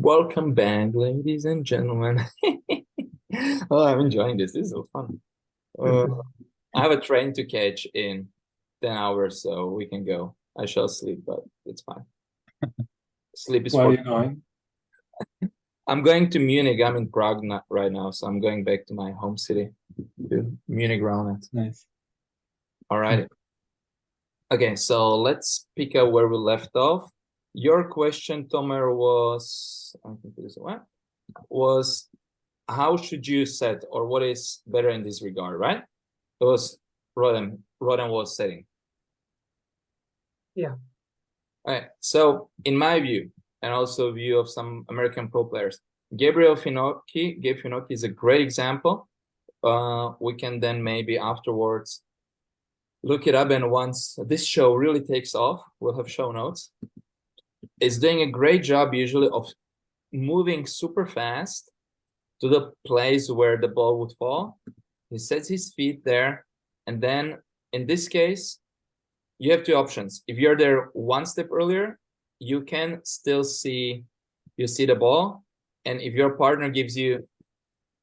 Welcome back, ladies and gentlemen. Oh, I'm enjoying this. This is so fun. I have a train to catch in 10 hours, so we can go. I shall sleep, but it's fine. Sleep is Where are for. you going? I'm going to Munich. I'm in Prague right now, so I'm going back to my home city, to Munich roundnet. Nice. All right. Okay, so let's pick up where we left off. Your question, Tomer, was I think this one was how should you set, or what is better in this regard, right? It was Roden was setting. Yeah. All right. So in my view, and also view of some American pro players, Gabe Finocchi is a great example. We can then maybe afterwards look it up, and once this show really takes off, we'll have show notes. Is doing a great job usually of moving super fast to the place where the ball would fall. He sets his feet there, and then in this case, you have two options. If you're there one step earlier, you can still see the ball, and if your partner gives you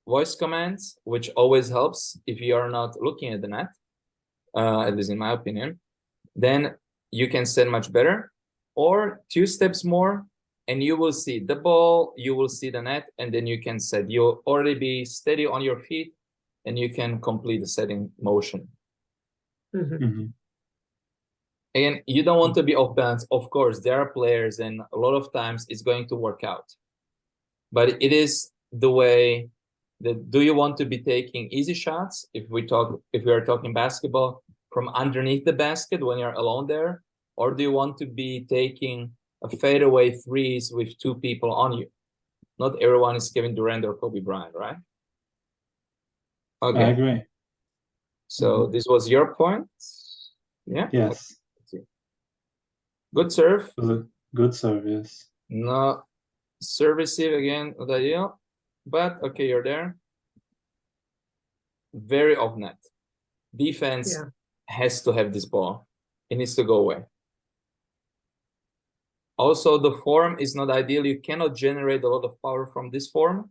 voice commands, which always helps if you are not looking at the net, at least in my opinion, then you can set much better. Or two steps more, and you will see the ball, you will see the net, and then you can set. You'll already be steady on your feet, and you can complete the setting motion. Again, you don't want to be off balance. Of course, there are players, and a lot of times it's going to work out. But it is the way that, do you want to be taking easy shots? If we are talking basketball, from underneath the basket when you're alone there, or do you want to be taking a fadeaway threes with two people on you? Not everyone is Kevin Durant or Kobe Bryant, right? Okay. I agree. So this was your point? Yeah? Yes. Good serve. Good serve, yes. No serve receive again, not ideal. But okay, you're there. Very off net. Defense has to have this ball. It needs to go away. Also, the form is not ideal. You cannot generate a lot of power from this form.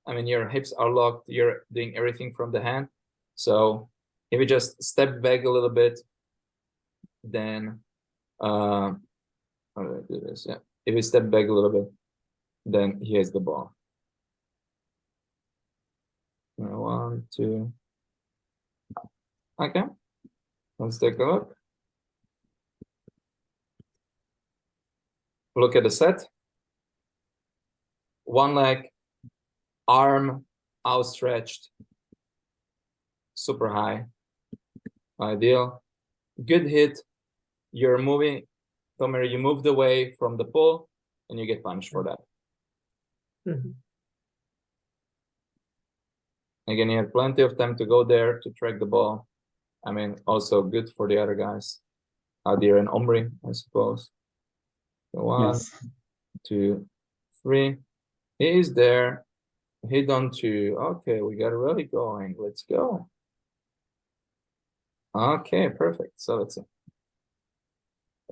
I mean, your hips are locked. You're doing everything from the hand. So if you just step back a little bit, then how do I do this? Yeah. If you step back a little bit, then here's the ball. 1, 2. Okay. Let's take a look. Look at the set. One leg, arm outstretched, super high. Ideal. Good hit. You're moving, Tomer, you moved away from the pull, and you get punished for that. Again, you have plenty of time to go there to track the ball. I mean, also good for the other guys. Adir and Omri, I suppose. So 1, 2, 3. He is there. Hit on 2. Okay, we got really going. Let's go. Okay, perfect. So let's see.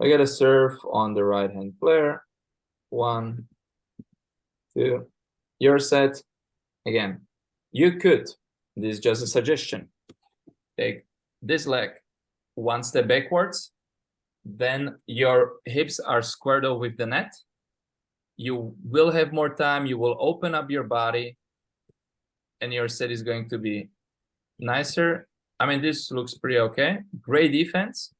I got a serve on the right-hand player. 1, 2. You're set. Again, you could, this is just a suggestion, take this leg one step backwards, then your hips are squared off with the net. You will have more time, you will open up your body, and your set is going to be nicer. I mean, this looks pretty okay. Great defense.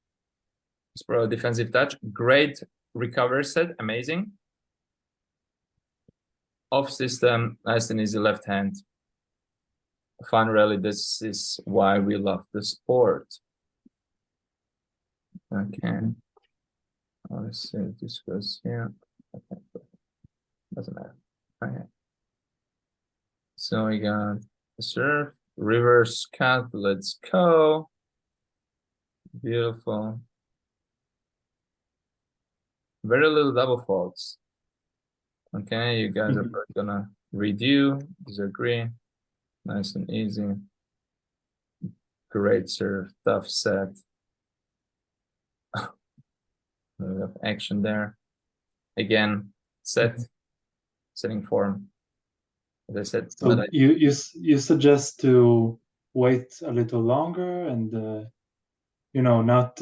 It's probably a defensive touch. Great recovery set, amazing. Off system, nice and easy left hand. Fun rally, this is why we love the sport. Okay. Let's see if this goes here. Okay. Doesn't matter. Okay. So we got the serve, reverse cut, let's go. Beautiful. Very little double faults. Okay, you guys are gonna redo, disagree. Nice and easy. Great serve, tough set. A lot of action there. Again, set. setting form. As I said, So you suggest to wait a little longer and not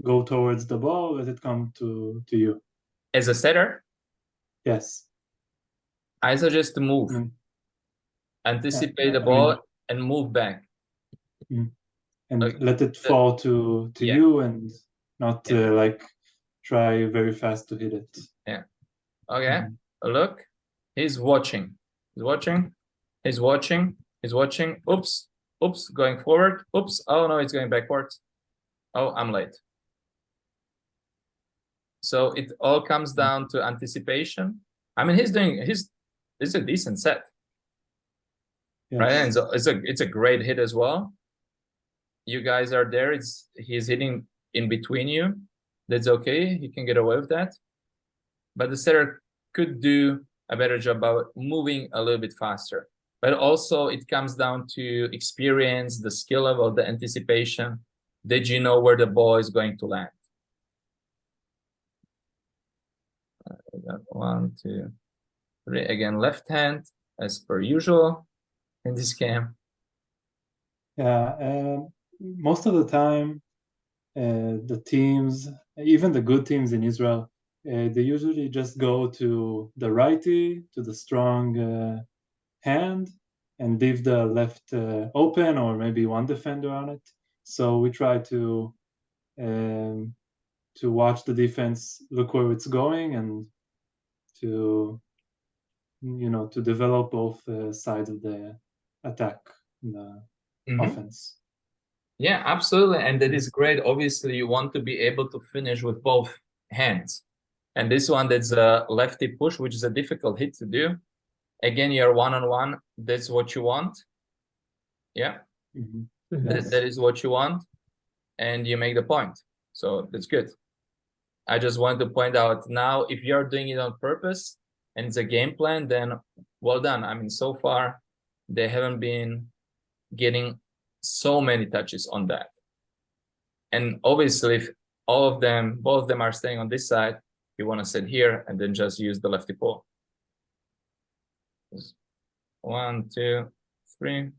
go towards the ball, let it come to you. as a setter, Yes. I suggest to move, anticipate the ball, and move back. And Okay. let it fall to Yeah. you and not like try very fast to hit it. Yeah. Okay. Look, he's watching. He's watching. He's watching. He's watching. Oops. Oops. Going forward. Oops. Oh no, it's going backwards. Oh, I'm late. So it all comes down to anticipation. I mean, it's a decent set. Yes. Right? And so it's a great hit as well. You guys are there. He's hitting in between you. That's okay. He can get away with that. But the setter could do a better job about moving a little bit faster. But also it comes down to experience, the skill level, the anticipation. Did you know where the ball is going to land? We got 1, 2, 3. Again, left hand as per usual in this game. Yeah, most of the time, the teams, even the good teams in Israel, they usually just go to the righty, to the strong hand, and leave the left open, or maybe one defender on it. So we try to watch the defense, look where it's going, and to develop both sides of the attack, the offense. Yeah, absolutely. And that is great. Obviously, you want to be able to finish with both hands. And this one, that's a lefty push, which is a difficult hit to do. Again, you're one-on-one. That's what you want. Yeah. That is what you want. And you make the point. So that's good. I just want to point out now, if you're doing it on purpose and it's a game plan, then well done. I mean, so far, they haven't been getting so many touches on that. And obviously, if both of them are staying on this side, you want to sit here and then just use the lefty pull. 1, 2, 3.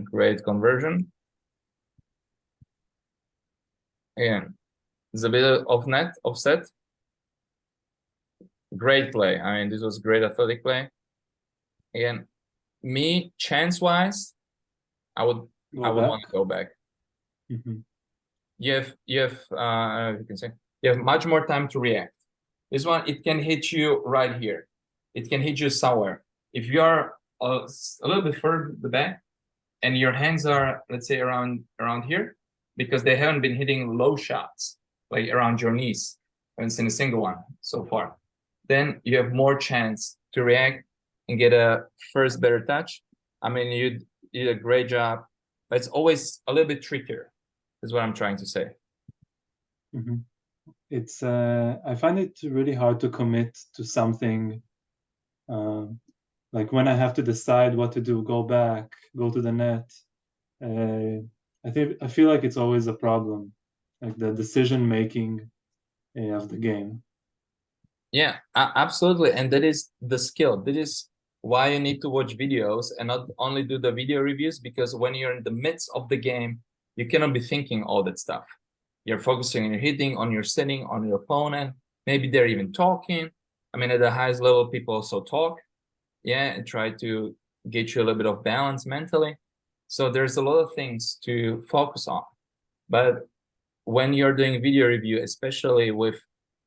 Great conversion. Again, it's a bit of net offset. Great play. I mean, this was great athletic play. Again, me chance-wise, I would want to go back. You have you can say you have much more time to react. This one, it can hit you right here. It can hit you somewhere. If you are a little bit further back and your hands are, let's say, around here, because they haven't been hitting low shots, like around your knees. I haven't seen a single one so far. Then you have more chance to react and get a first better touch. I mean, you did a great job, but it's always a little bit trickier, is what I'm trying to say. It's I find it really hard to commit to something. Like when I have to decide what to do, go back, go to the net. I feel like it's always a problem, like the decision making of the game. Yeah, absolutely. And that is the skill. That is why you need to watch videos and not only do the video reviews, because when you're in the midst of the game, you cannot be thinking all that stuff. You're focusing on your hitting, on your setting, on your opponent. Maybe they're even talking. I mean, at the highest level, people also talk. Yeah, and try to get you a little bit of balance mentally. So there's a lot of things to focus on. But when you're doing video review, especially with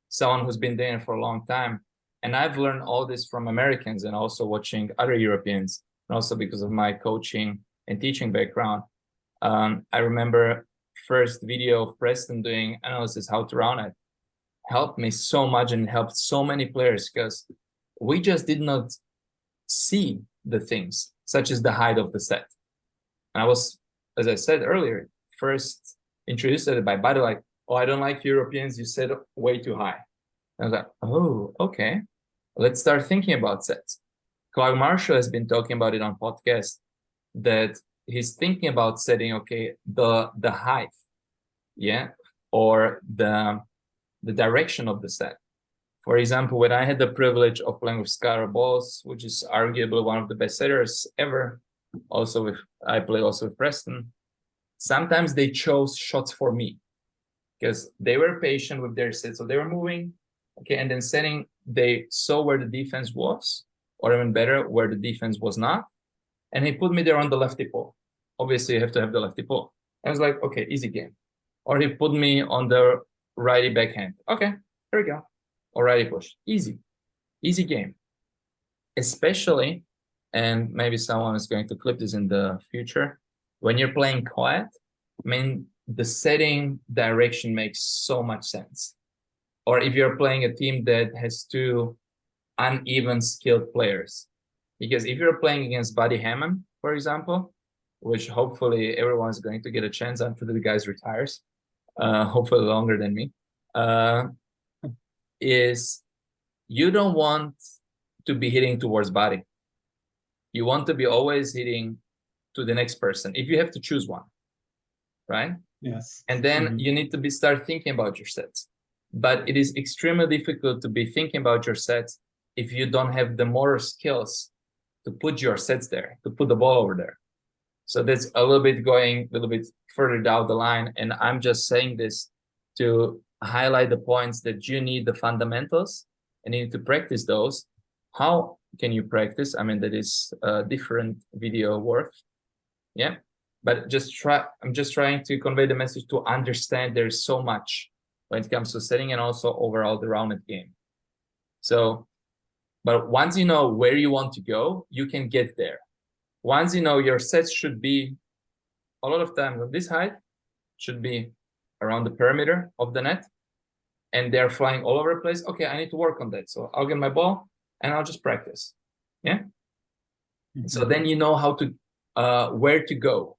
someone who's been doing it for a long time, and I've learned all this from Americans and also watching other Europeans, and also because of my coaching and teaching background. I remember first video of Preston doing analysis how to round it helped me so much and helped so many players, because we just did not see the things such as the height of the set. And I was, as I said earlier, first introduced it by the like, oh, I don't like Europeans, you said way too high. And I was like, oh, okay, let's start thinking about sets. Clark Marshall has been talking about it on podcast, that he's thinking about setting, okay, the height, yeah, or the direction of the set. For example, when I had the privilege of playing with Skylar Balls, which is arguably one of the best setters ever, I play also with Preston. Sometimes they chose shots for me because they were patient with their set, so they were moving, okay, and then setting. They saw where the defense was, or even better, where the defense was not, and he put me there on the lefty pole. Obviously, you have to have the lefty pole. I was like, okay, easy game. Or he put me on the righty backhand. Okay, there we go. Or righty push. Easy game. Especially, and maybe someone is going to clip this in the future, when you're playing quiet, I mean, the setting direction makes so much sense. Or if you're playing a team that has two uneven skilled players. Because if you're playing against Buddy Hammond, for example, which hopefully everyone's going to get a chance after the guy retires, hopefully longer than me, is you don't want to be hitting towards Buddy. You want to be always hitting to the next person, if you have to choose one, right? Yes. And then you need to start thinking about your sets. But it is extremely difficult to be thinking about your sets if you don't have the motor skills to put your sets there, to put the ball over there. So that's a little bit going a little bit further down the line. And I'm just saying this to highlight the points that you need the fundamentals and you need to practice those. How can you practice? I mean, that is a different video work. Yeah. But I'm just trying to convey the message to understand there's so much when it comes to setting and also overall the roundnet game. So, but once you know where you want to go, you can get there. Once you know your sets should be, a lot of times on this height, should be around the perimeter of the net, and they're flying all over the place. Okay, I need to work on that. So I'll get my ball and I'll just practice. Yeah. So then you know how to, where to go.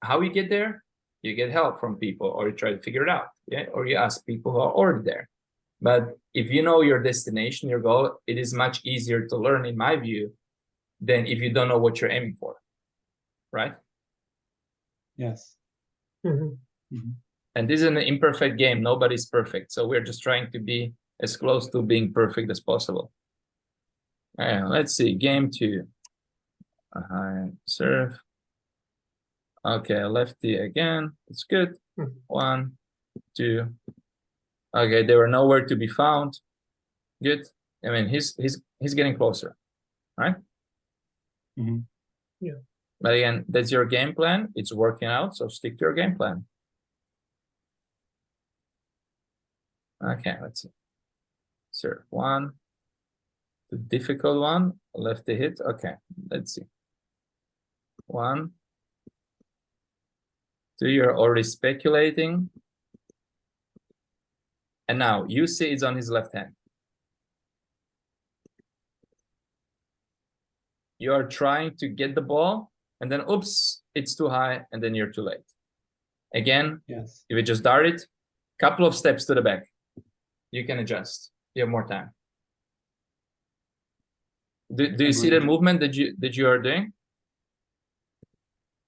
How you get there? You get help from people, or you try to figure it out. Yeah, or you ask people who are already there. But if you know your destination, your goal, it is much easier to learn, in my view, than if you don't know what you're aiming for, right? Yes. And this is an imperfect game. Nobody's perfect. So we're just trying to be as close to being perfect as possible. Let's see, game 2. Serve. Okay, lefty again. It's good. 1, 2. Okay, they were nowhere to be found. Good. I mean, he's getting closer, right? Yeah. But again, that's your game plan. It's working out, so stick to your game plan. Okay, let's see. Serve 1. The difficult one, lefty hit. Okay, let's see. 1, 2, you're already speculating. And now you see it's on his left hand. You are trying to get the ball, and then oops, it's too high, and then you're too late. Again, yes. If you just dart it, couple of steps to the back, you can adjust. You have more time. Do you see the movement that you are doing?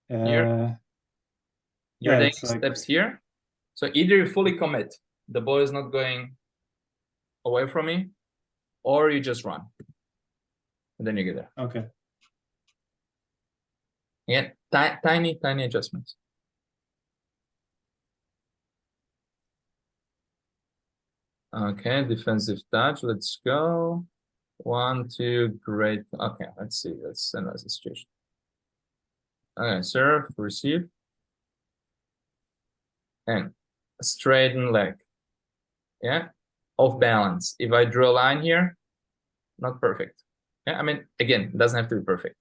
Here? You're taking steps here. So either you fully commit, the ball is not going away from me, or you just run. And then you get there. Okay. Again, tiny adjustments. Okay, defensive touch. Let's go. 1, 2, great. Okay, let's see. Let's analyze the situation. Okay, serve, receive. And straighten leg. Yeah, off balance. If I draw a line here, not perfect. Yeah, I mean, again, it doesn't have to be perfect.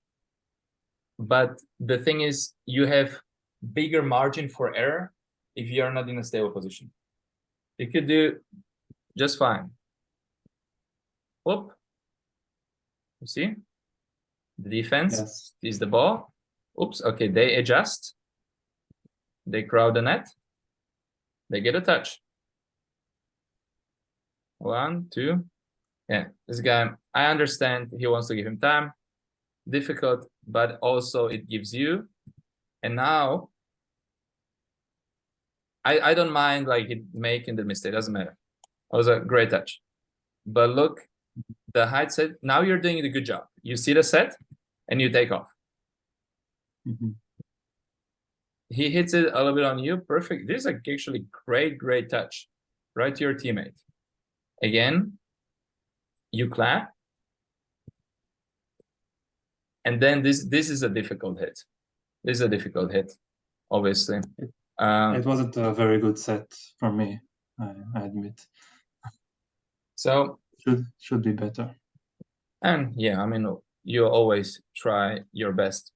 But the thing is, you have bigger margin for error if you are not in a stable position. You could do just fine. Whoop. You see? The defense sees the ball. Oops, okay, they adjust. They crowd the net. They get a touch. 1, 2. Yeah, this guy, I understand he wants to give him time. Difficult, but also it gives you. And now, I don't mind like making the mistake. Doesn't matter. It was a great touch. But look, the height set, now you're doing a good job. You see the set and you take off. He hits it a little bit on you. Perfect. This is actually great touch. Right to your teammate. Again, you clap. And then this is a difficult hit. This is a difficult hit, obviously. It wasn't a very good set for me, I admit. So should be better. And yeah, I mean, you always try your best.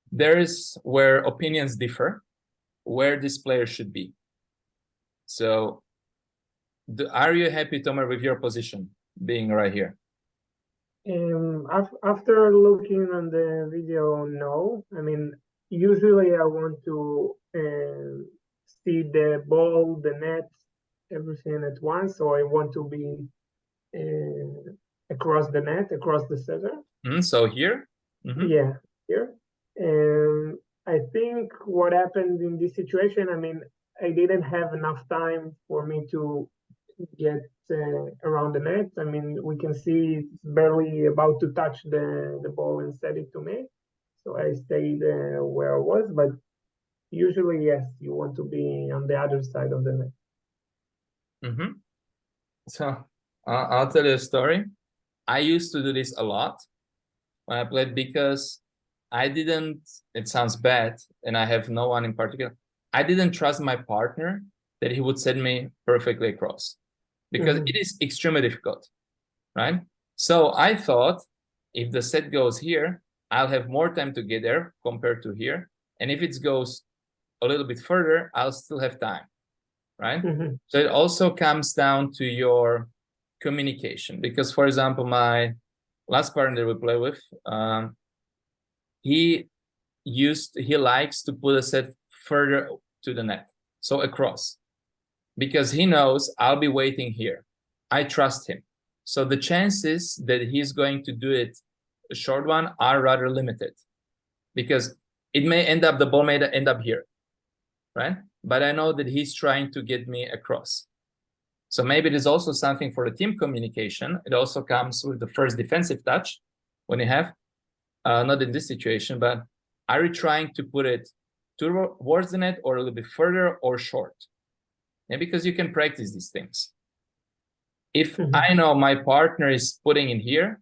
There is where opinions differ, where this player should be. So are you happy, Tomer, with your position being right here? After looking on the video, no. I mean, usually I want to see the ball, the net, everything at once. So I want to be across the net, across the center. So here? Yeah, here. And I think what happened in this situation, I mean, I didn't have enough time for me to get around the net. I mean, we can see it's barely about to touch the ball and set it to me. So I stayed where I was, but usually, yes, you want to be on the other side of the net. So I'll tell you a story. I used to do this a lot when I played because I didn't, it sounds bad, and I have no one in particular. I didn't trust my partner that he would send me perfectly across because it is extremely difficult, right? So I thought if the set goes here, I'll have more time to get there compared to here. And if it goes a little bit further, I'll still have time, right? So it also comes down to your communication because, for example, my last partner we play with, he likes to put a set further to the net, so across, because he knows I'll be waiting here. I trust him. So the chances that he's going to do it a short one are rather limited because it may end up, the ball may end up here, right? But I know that he's trying to get me across. So maybe there's also something for the team communication. It also comes with the first defensive touch when you have, not in this situation, but are you trying to put it towards the net or a little bit further or short? And because you can practice these things. If I know my partner is putting in here,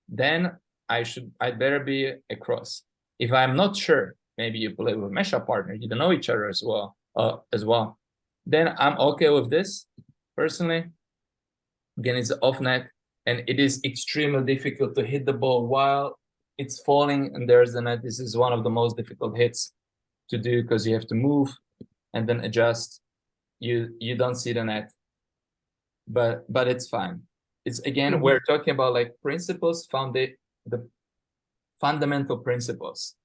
then I'd better be across. If I'm not sure, maybe you play with a mesh-up partner, you don't know each other as well, then I'm okay with this. Personally, again, it's off net, and it is extremely difficult to hit the ball while it's falling and there's the net. This is one of the most difficult hits to do because you have to move and then adjust. You don't see the net, but it's fine. It's again, we're talking about like principles, the fundamental principles.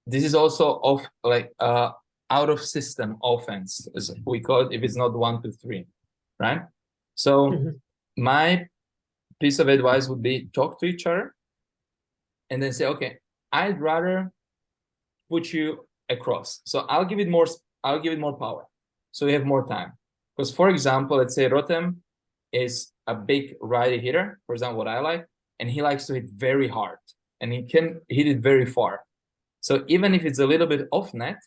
This is also of like out of system offense, as we call it, if it's not 1, 2, 3, right? So my piece of advice would be talk to each other and then say, okay, I'd rather put you across. So I'll give it more power. So we have more time. Because for example, let's say Rotem is a big righty hitter, for example, what I like, and he likes to hit very hard and he can hit it very far. So even if it's a little bit off net,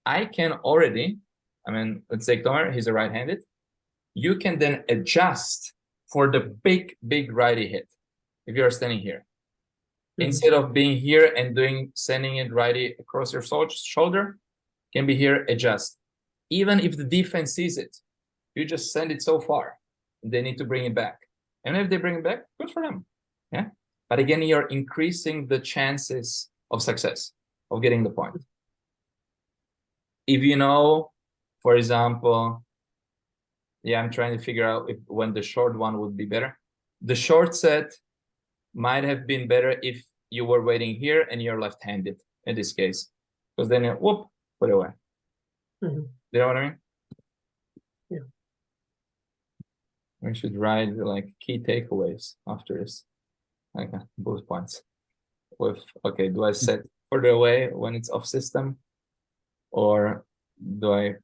I can already, I mean, let's say Tomer, he's a right-handed. You can then adjust for the big righty hit if you're standing here. Instead of being here and sending it righty across your shoulder, can be here, adjust. Even if the defense sees it, you just send it so far. They need to bring it back. And if they bring it back, good for them. Yeah. But again, you're increasing the chances of success, of getting the point. If you know, for example, yeah, I'm trying to figure out when the short one would be better. The short set might have been better if you were waiting here and you're left-handed in this case, because then you whoop, put it away. You know what I mean? Yeah. We should write like key takeaways after this. Okay, bullet points. With okay, do I set further away when it's off system, or do I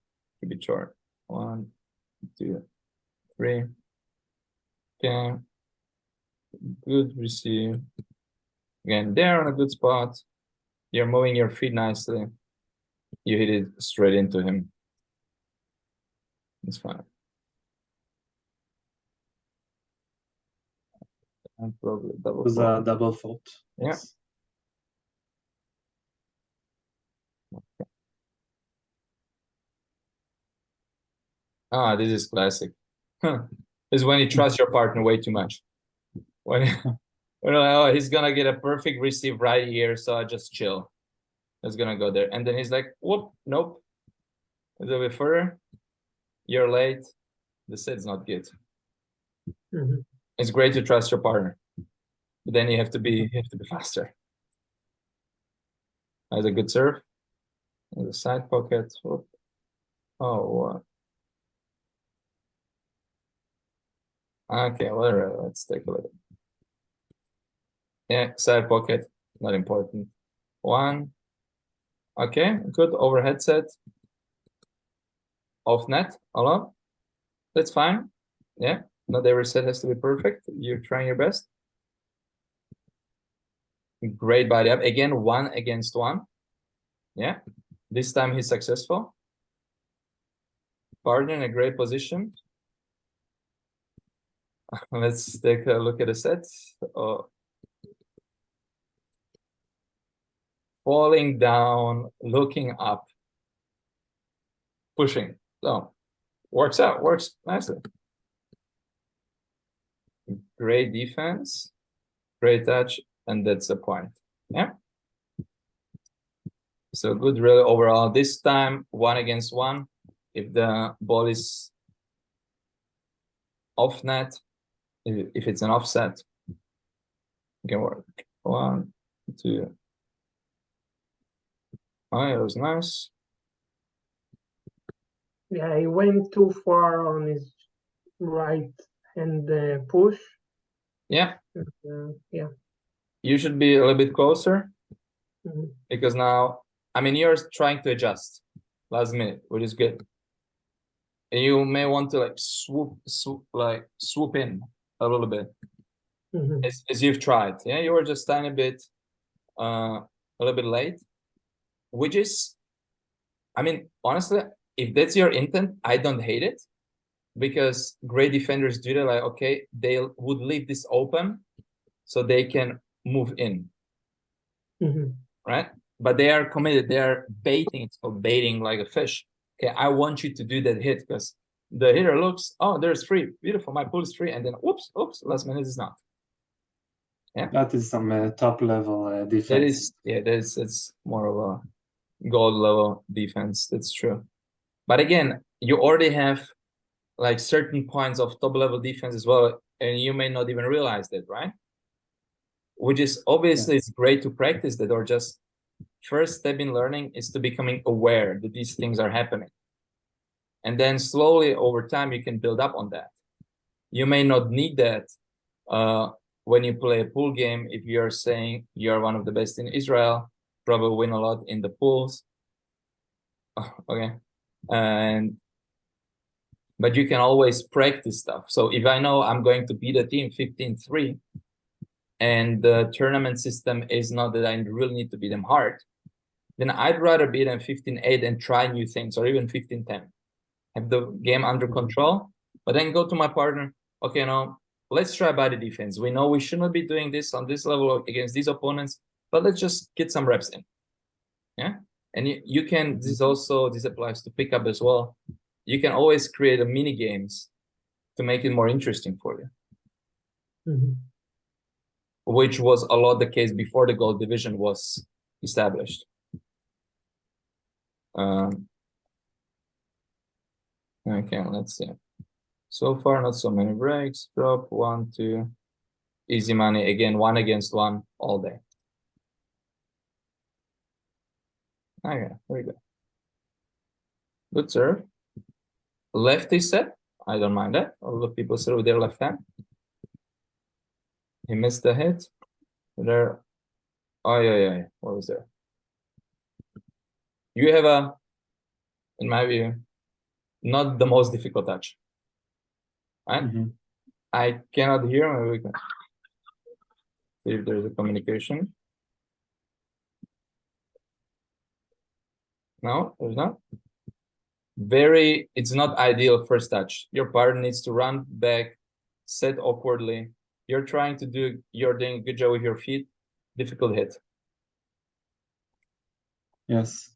keep it short? 1, 2, 3. Okay. Good receive. Again, there on a good spot. You're moving your feet nicely. You hit it straight into him. It's fine. And probably double It was fault. a double fault. Yeah. Yes. Ah, this is classic. This is when you trust your partner way too much. When you're like, oh, he's gonna get a perfect receive right here, so I just chill. It's gonna go there. And then he's like, whoop, nope. A little bit further. You're late. The set's not good. Mhm. It's great to trust your partner, but then you have to be faster. That's a good serve. The side pocket. Whoop. Oh, okay, whatever. Let's take a look. Yeah, side pocket, not important. One. Okay, good overhead set. Off net, hello. That's fine. Yeah, not every set has to be perfect. You're trying your best. Great body up. Again, 1 against 1. Yeah, this time he's successful. Partner in a great position. Let's take a look at the set. Falling down, looking up, pushing. So works out, works nicely. Great defense, great touch, and that's the point. Yeah. So good really overall. This time 1 against 1. If the ball is off net, if it's an offset, it can work. 1, 2. Oh, yeah, it was nice. Yeah, he went too far on his right hand push. Yeah. Yeah. You should be a little bit closer Mhm. because now, I mean, you're trying to adjust last minute, which is good. And you may want to like swoop in a little bit Mhm. as you've tried. Yeah, you were just tiny bit, a little bit late, which is, I mean, honestly, if that's your intent, I don't hate it because great defenders do that. Like, okay, they would leave this open so they can move in, Mhm. right? But they are committed. They are baiting. It's called baiting like a fish. Okay, I want you to do that hit because the hitter looks, oh, there's free, beautiful. My pool is free, and then oops, last minute is not. Yeah, That is some top level defense. that is, yeah, it's more of a gold level defense. That's true. But again, you already have like certain points of top level defense as well, and you may not even realize that, right? Which is obviously it's great to practice that, or just first step in learning is to becoming aware that these things are happening. And then slowly over time, you can build up on that. You may not need that when you play a pool game. If you're saying you're one of the best in Israel, probably win a lot in the pools. Okay. But you can always practice stuff. So if I know I'm going to beat a team 15-3, and the tournament system is not that I really need to beat them hard, then I'd rather beat them 15-8 and try new things, or even 15-10. Have the game under control, but then go to my partner. Okay, now let's try body defense. We know we shouldn't be doing this on this level against these opponents, but let's just get some reps in. Yeah, and you can. This applies to pickup as well. You can always create a mini games to make it more interesting for you, which was a lot the case before the gold division was established. Okay, let's see. So far, not so many breaks. Drop 1, 2. Easy money. Again, 1 against 1 all day. Okay, very good. Good serve. Lefty set. I don't mind that. All the people serve with their left hand. He missed the hit. There. Oh, yeah. What was there? You have in my view, not the most difficult touch. Right? I cannot hear. Maybe we can see if there's a communication. No, there's not. It's not ideal first touch. Your partner needs to run back, set awkwardly. You're doing a good job with your feet. Difficult hit. Yes.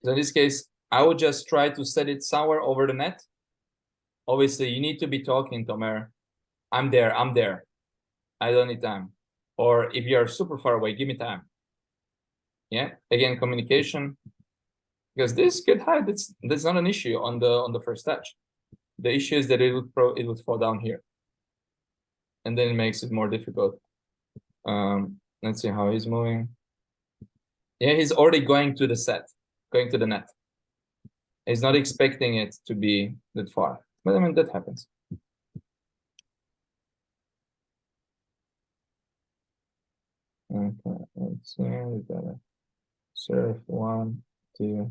So in this case, I would just try to set it somewhere over the net. Obviously, you need to be talking, Tomer. I'm there. I don't need time. Or if you're super far away, give me time. Yeah. Again, communication. Because this could hide. That's not an issue on the first touch. The issue is that it would fall down here, and then it makes it more difficult. Let's see how he's moving. Yeah, he's already going to the net. He's not expecting it to be that far, but I mean that happens. Okay, let's see. We gotta serve 1, 2,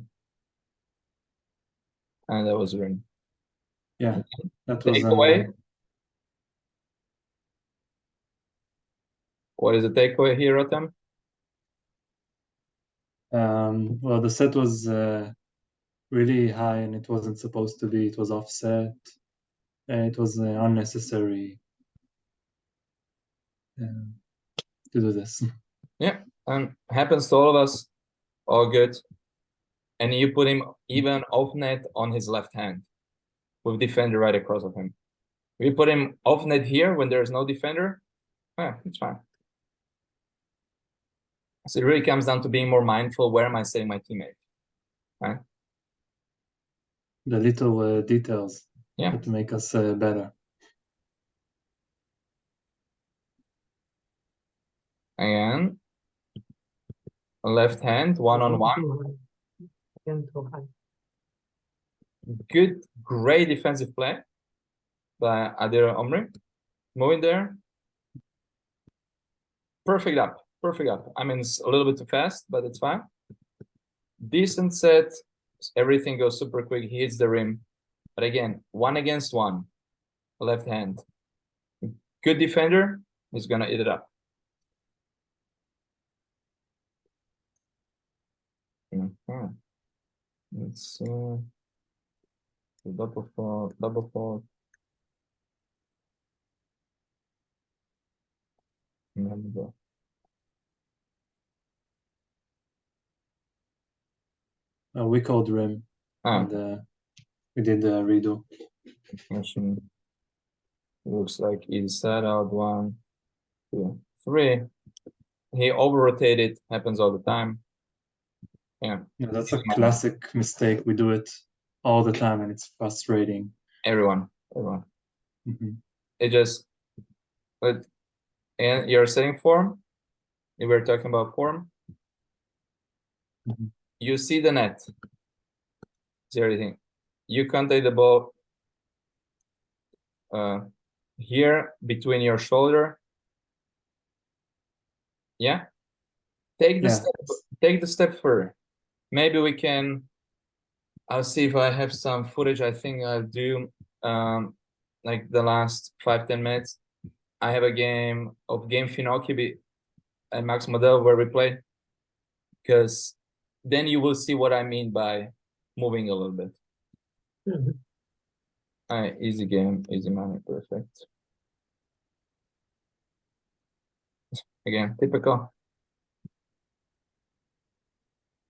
and that was ring. Yeah, that was takeaway. What is the takeaway here, Rotem? Well, the set was really high, and it wasn't supposed to be. It was offset. It was unnecessary to do this. Yeah, happens to all of us. All good. And you put him even off net on his left hand with defender right across of him. We put him off net here when there's no defender. It's fine. So it really comes down to being more mindful. Where am I setting my teammate? Right? The little details Yeah. that make us better. Again, left hand, one-on-one. Good, great defensive play by Adira Omri. Moving there. Perfect up. I mean, it's a little bit too fast, but it's fine. Decent set. Everything goes super quick. He hits the rim. But again, 1 against 1. Left hand. Good defender. He's going to eat it up. Let's see. Double fault. We called rim, and we did the redo. Looks like he set out 1, 2, 3. He over-rotated. Happens all the time. Yeah, that's a classic mistake. We do it all the time, and it's frustrating. Everyone. It just, and you're setting form. We were talking about form. You see the net. See everything. You contact the ball here between your shoulder. Yeah. Take the step further. Maybe we can. I'll see if I have some footage. I think I'll do like the last 5-10 minutes. I have a game Finocchi and Max Model where we play, because then you will see what I mean by moving a little bit. Easy game, easy money, perfect. Again, typical.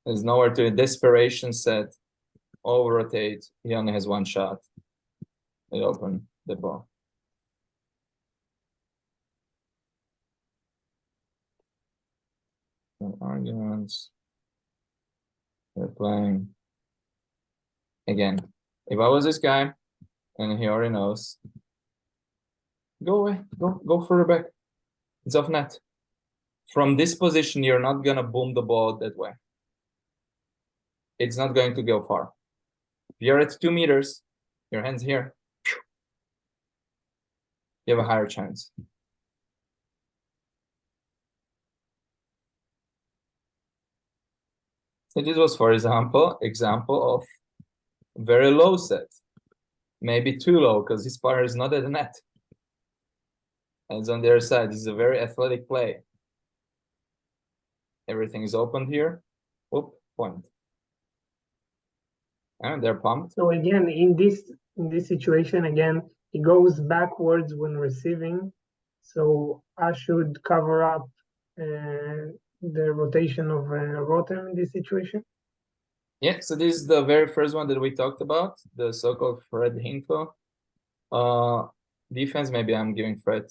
There's nowhere to desperation set, over rotate. He only has 1 shot. They open the ball. No arguments. They're playing. Again, if I was this guy, and he already knows, go away, go further back. It's off net. From this position, you're not gonna boom the ball that way. It's not going to go far. If you're at 2 meters, your hand's here, you have a higher chance. So this was, for example of very low set. Maybe too low because his partner is not at the net. And it's on their side. This is a very athletic play. Everything is opened here. Whoop, point. And they're pumped. So again, in this situation, again, he goes backwards when receiving. So I should cover up the rotation of Rotem in this situation. Yeah, so this is the very first one that we talked about, the so-called Fred Hinko. Defense, maybe I'm giving Fred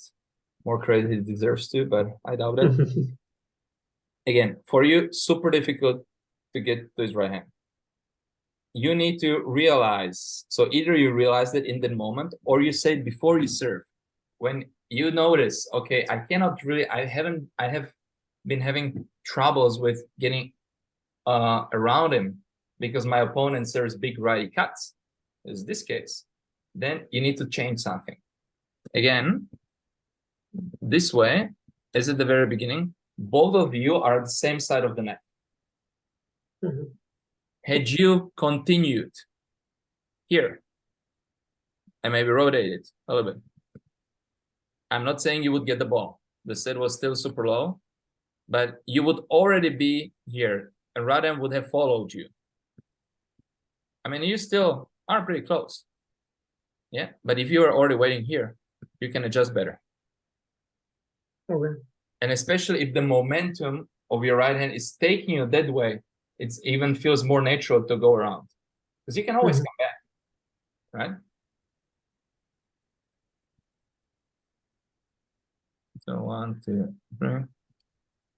more credit he deserves to, but I doubt it. Again, for you, super difficult to get to his right hand. You need to realize, so either you realize it in the moment or you say it before you serve. When you notice, okay, I have been having troubles with getting around him because my opponent serves big righty cuts, is this case, then you need to change something. Again, this way, as at the very beginning, both of you are at the same side of the net. Had you continued here and maybe rotated a little bit, I'm not saying you would get the ball. The set was still super low, but you would already be here and Radem would have followed you. I mean, you still are pretty close. Yeah, but if you are already waiting here, you can adjust better. Okay. And especially if the momentum of your right hand is taking you that way, it even feels more natural to go around. Because you can always come back, right? So 1, 2, 3.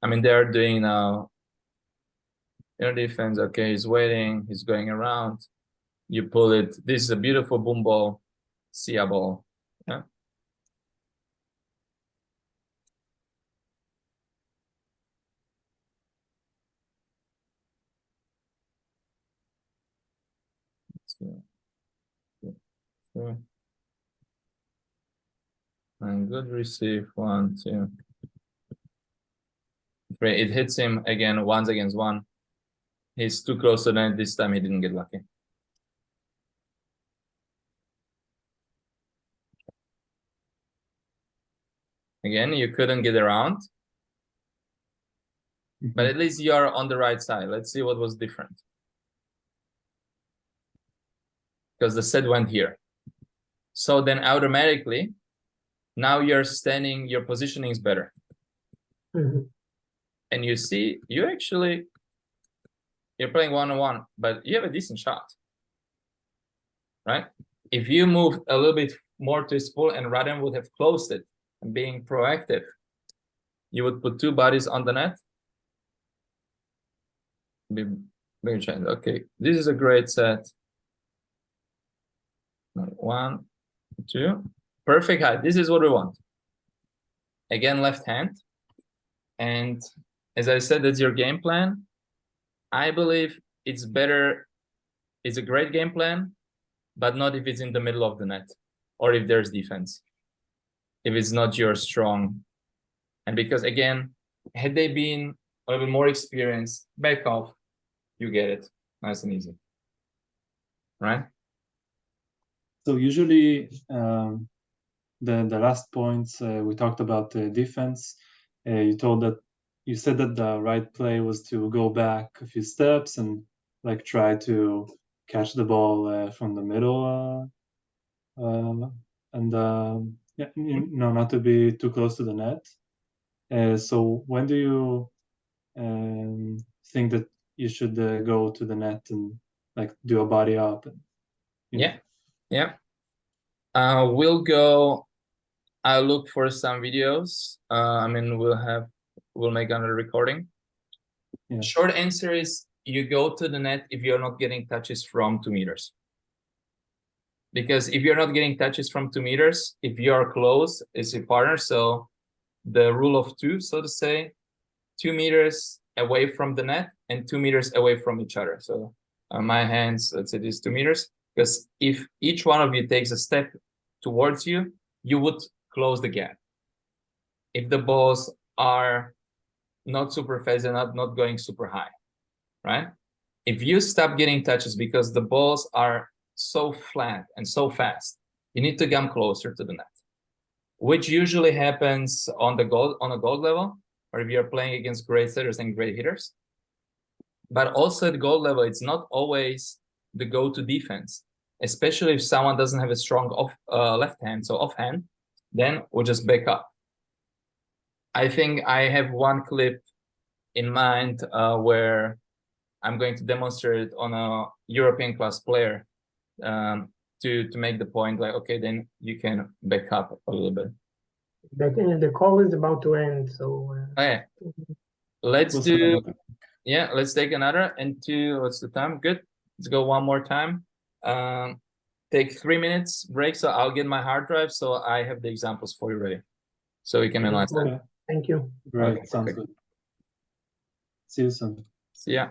I mean, they're doing now air defense. Okay, he's waiting, he's going around. You pull it. This is a beautiful boom ball, Sia ball. Yeah. And good receive. 1, 2, 3. It hits him again, once against one. He's too close to the net. This time he didn't get lucky. Again, you couldn't get around. But at least you are on the right side. Let's see what was different. Because the set went here. So then automatically, now you're standing, your positioning is better. And you see, you're playing one-on-one, but you have a decent shot. Right? If you moved a little bit more to his pull and Radem would have closed it and being proactive, you would put two bodies on the net. Big chance. Okay, this is a great set. 1, 2. Perfect height. This is what we want. Again, left hand. And as I said, that's your game plan. I believe it's better. It's a great game plan, but not if it's in the middle of the net or if there's defense. If it's not your strong. And because, again, had they been a little bit more experienced, back off, you get it. Nice and easy. Right? So usually the last points we talked about defense. You said that the right play was to go back a few steps and like try to catch the ball from the middle and yeah, not to be too close to the net. So when do you think that you should go to the net and like do a body up? And, yeah. We'll go. I'll look for some videos. I mean, we'll make another recording. Yeah. Short answer is you go to the net if you're not getting touches from 2 meters. Because if you're not getting touches from 2 meters, if you're close, it's your partner. So the rule of 2, so to say, 2 meters away from the net and 2 meters away from each other. So my hands, let's say this 2 meters, because if each one of you takes a step towards you, you would close the gap. If the balls are not super fast and not going super high, right? If you stop getting touches because the balls are so flat and so fast, you need to come closer to the net. which usually happens on a gold level, or if you're playing against great setters and great hitters. But also at gold level, it's not always the go-to defense, especially if someone doesn't have a strong left hand, so offhand, then we'll just back up. I think I have one clip in mind where I'm going to demonstrate on a European class player to make the point, like, okay, then you can back up a little bit. The call is about to end, so Okay, let's let's take another and what's the time? Good. Let's go one more time. Take 3 minutes break, so I'll get my hard drive so I have the examples for you ready, so we can analyze that. Thank you. Great, Okay, sounds perfect. good. See you soon. See ya.